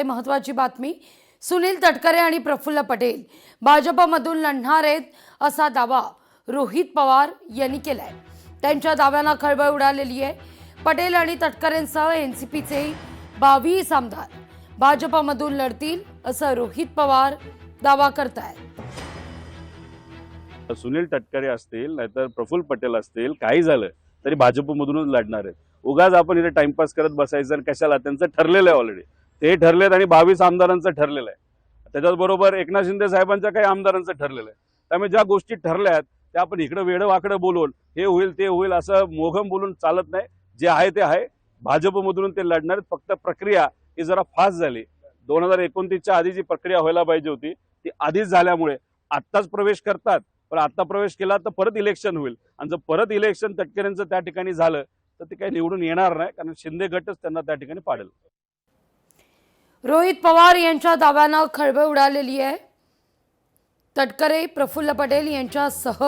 पाहते महत्त्वाची बातमी। सुनील तटकरे आणि प्रफुल्ल पटेल भाजपमधून लढणार आहेत असा दावा रोहित पवार यांनी केलाय। त्यांच्या दाव्यांना खळबळ उडालेली आहे। पटेल आणि तटकरेंसह एनसीपीचे 22 आमदार भाजपमधून लढतील असं रोहित पवार दावा करतायत। सुनील तटकरे असतील नाहीतर प्रफुल्ल पटेल असतील, काही झालं तरी भाजपमधूनच लढणार आहेत। उगाच आपण इथे टाइमपास करत बसायचं आणि कशाला, त्यांचं ठरलेलं आहे ऑलरेडी। ते ठरलेत आणि 22 आमदारांचं ठरलेलं आहे। त्याच्याबरोबर एकनाथ शिंदे साहेबांच्या काही आमदारांचं ठरलेलं आहे। त्यामुळे ज्या गोष्टी ठरल्यात त्या आपण इकडे वेडं वाकडं बोलून हे होईल ते होईल असं मोघम बोलून चालत नाही। जे आहे ते आहे, भाजपमधून ते लढणार आहेत। फक्त प्रक्रिया ही जरा फास्ट झाली। 2029च्या आधी जी प्रक्रिया व्हायला पाहिजे होती ती आधीच झाल्यामुळे आत्ताच प्रवेश करतात, पण आता प्रवेश केला तर परत इलेक्शन होईल आणि जर परत इलेक्शन तटकरेंचं त्या ठिकाणी झालं तर ते काही निवडून येणार नाही, कारण शिंदे गटच त्यांना त्या ठिकाणी पाडेल। रोहित पवार यांच्या दाव्यानं खळबळ उडालेली आहे। तटकरे प्रफुल्ल पटेल यांच्यासह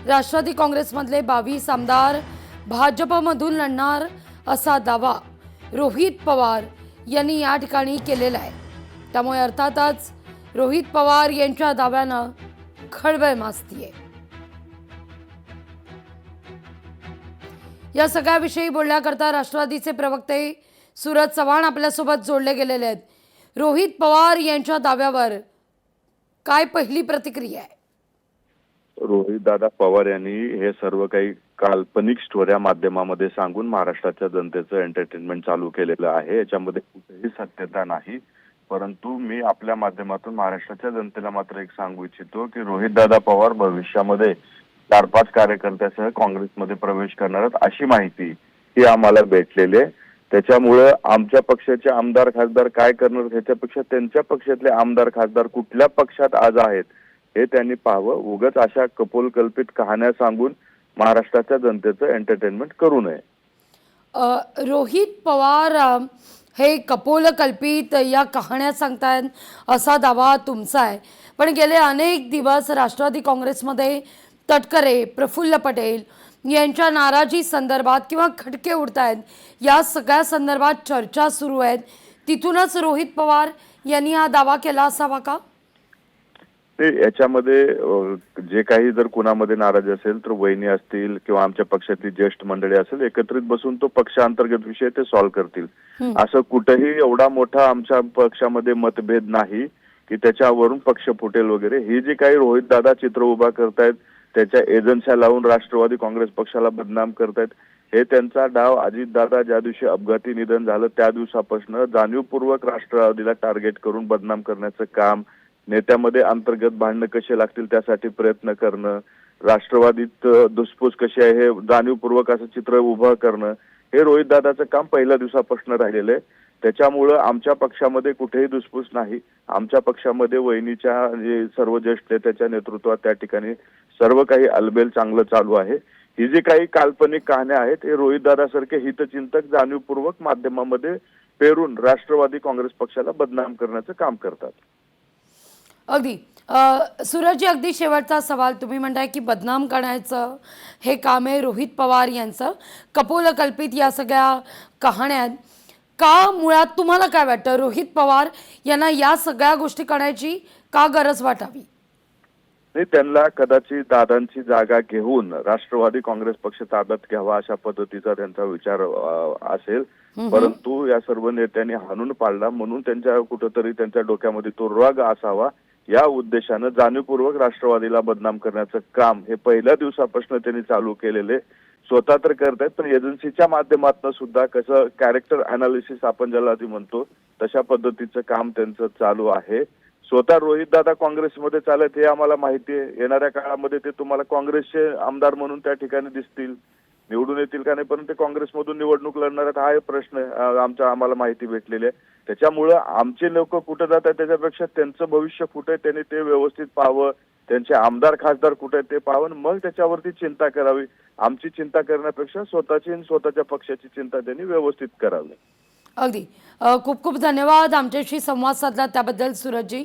राष्ट्रवादी काँग्रेसमधले 22 आमदार भाजपमधून लढणार असा दावा रोहित पवार यांनी या ठिकाणी केलेला आहे। त्यामुळे अर्थातच रोहित पवार यांच्या दाव्यानं खळबळ माजतीये। या सगळ्याविषयी बोलण्याकरता राष्ट्रवादीचे प्रवक्ते सूरज चव्हाण आपल्यासोबत जोडले गेलेले आहेत। रोहित पवार यांच्या दाव्यावर काय पहिली प्रतिक्रिया आहे? रोहितदादा पवार यांनी हे सर्व काही काल्पनिक स्टोऱ्या माध्यमामध्ये सांगून महाराष्ट्राच्या जनतेचं एंटरटेनमेंट चालू केलेलं आहे। याच्यामध्ये कुठेही सत्यता नाही। परंतु मी आपल्या माध्यमातून महाराष्ट्राच्या जनतेला मात्र एक सांगू इच्छितो की रोहितदादा पवार भविष्यामध्ये 4-5 कार्यकर्त्यासह काँग्रेसमध्ये प्रवेश करणार आहेत अशी माहिती ही आम्हाला भेटलेली आहे। त्याच्यामुळे आमच्या पक्षाचे आमदार खासदार काय करणार ह्याच्यापेक्षा त्यांच्या पक्षातले आमदार खासदार कुठल्या पक्षात आज आहेत हे त्यांनी पाहावं। उगाच अशा कपोलकल्पित कहाण्या सांगून महाराष्ट्राच्या जनतेचं एंटरटेनमेंट करू नये। रोहित पवार हे कपोलकल्पित या कहाण्या सांगतायत असा दावा तुमचा आहे, पण गेले अनेक दिवस राष्ट्रवादी काँग्रेसमध्ये तटकरे प्रफुल्ल पटेल यांच्या नाराजी संदर्भात किंवा खटके उडतायत, या सगळ्या संदर्भात चर्चा सुरू आहेत। तिथूनच रोहित पवार यांनी हा दावा केला असावा का? ते याच्यामध्ये जे काही जर कुणामध्ये नाराज असेल तर वहिनी असतील किंवा आमच्या पक्षातली ज्येष्ठ मंडळी असेल, एकत्रित बसून तो पक्षांतर्गत विषय ते सॉल्व्ह करतील। असं कुठेही एवढा मोठा आमच्या पक्षामध्ये मतभेद नाही की त्याच्यावरून पक्ष फुटेल वगैरे। ही जी काही रोहित दादा चित्र उभा करतायत, त्याच्या एजन्स्या लावून राष्ट्रवादी काँग्रेस पक्षाला बदनाम करतायत, हे त्यांचा डाव अजितदादा ज्या दिवशी अपघाती निधन झालं त्या दिवसापासून जाणीवपूर्वक राष्ट्रवादीला टार्गेट करून बदनाम करण्याचं काम, नेत्यामध्ये अंतर्गत भांडणं कसे लागतील त्यासाठी प्रयत्न करणं, राष्ट्रवादीत धुसफूस कशी आहे हे जाणीवपूर्वक असं चित्र उभं करणं, हे रोहित दादाचं काम पहिल्या दिवसापासून राहिलेलं आहे। त्याच्यामुळं आमच्या पक्षामध्ये कुठेही धुसफूस नाही। आमच्या पक्षामध्ये वहिनीच्या जे सर्व ज्येष्ठ नेत्याच्या नेतृत्वात त्या ठिकाणी सर्व काही अलबेल चांगलं चालू आहे। ही जी काही काल्पनिक कहाण्या आहेत हे रोहित दादासारखे हितचिंतक जाणीवपूर्वक माध्यमामध्ये पेरून राष्ट्रवादी काँग्रेस पक्षाला बदनाम करण्याचं काम करतात। अगदी सूरजजी, अगदी शेवटचा सवाल, तुम्ही म्हणताय की बदनाम करण्याचं हे काम आहे रोहित पवार यांचं, कपोलकल्पित या सगळ्या कहाण्या का? मुळात तुम्हाला काय वाटतं, रोहित पवार यांना या सगळ्या गोष्टी करण्याची का गरज वाटावी? नाही, त्यांना कदाचित दादांची जागा घेऊन राष्ट्रवादी काँग्रेस पक्ष ताब्यात घ्यावा अशा पद्धतीचा त्यांचा विचार असेल। परंतु या सर्व नेत्यांनी हाणून पाडला म्हणून त्यांच्या कुठंतरी त्यांच्या डोक्यामध्ये तो राग असावा, या उद्देशानं जाणीवपूर्वक राष्ट्रवादीला बदनाम करण्याचं काम हे पहिल्या दिवसापासून त्यांनी चालू केलेले। स्वतः तर करतायत, पण एजन्सीच्या माध्यमातून सुद्धा कसं कॅरेक्टर अनालिसिस आपण ज्याला आधी म्हणतो तशा पद्धतीचं काम त्यांचं चालू आहे। स्वतः रोहित दादा काँग्रेसमध्ये चालत हे आम्हाला माहिती आहे। येणाऱ्या काळामध्ये ते तुम्हाला काँग्रेसचे आमदार म्हणून त्या ठिकाणी दिसतील, निवडून येतील का नाही, पण ते काँग्रेसमधून निवडणूक लढणार आहेत हा एक प्रश्न आम्हाला माहिती भेटलेली आहे। त्याच्यामुळं आमचे लोक कुठे जात आहेत त्याच्यापेक्षा त्यांचं भविष्य कुठे आहे त्यांनी ते व्यवस्थित पाहावं, त्यांचे आमदार खासदार कुठे आहेत ते पाहावं, मग त्याच्यावरती चिंता करावी। आमची चिंता करण्यापेक्षा स्वतःची आणि स्वतःच्या पक्षाची चिंता त्यांनी व्यवस्थित करावी। अगदी खूप खूप धन्यवाद आमच्याशी संवाद साधला त्याबद्दल सूरजजी।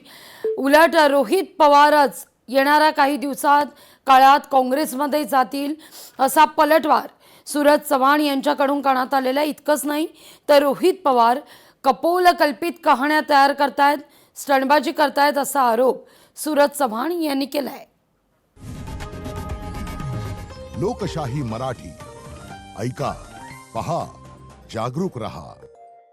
उलट रोहित पवारच येणाऱ्या काही दिवसात काळात काँग्रेसमध्ये जातील असा पलटवार सूरज चव्हाण यांच्याकडून करण्यात आलेला। इतकंच नाही तर रोहित पवार कपोलकल्पित कहाण्या तयार करतायत, स्टंटबाजी करतायत असा आरोप सूरज चव्हाण यांनी केलाय. लोकशाही मराठी ऐका, पहा, जागरूक रहा.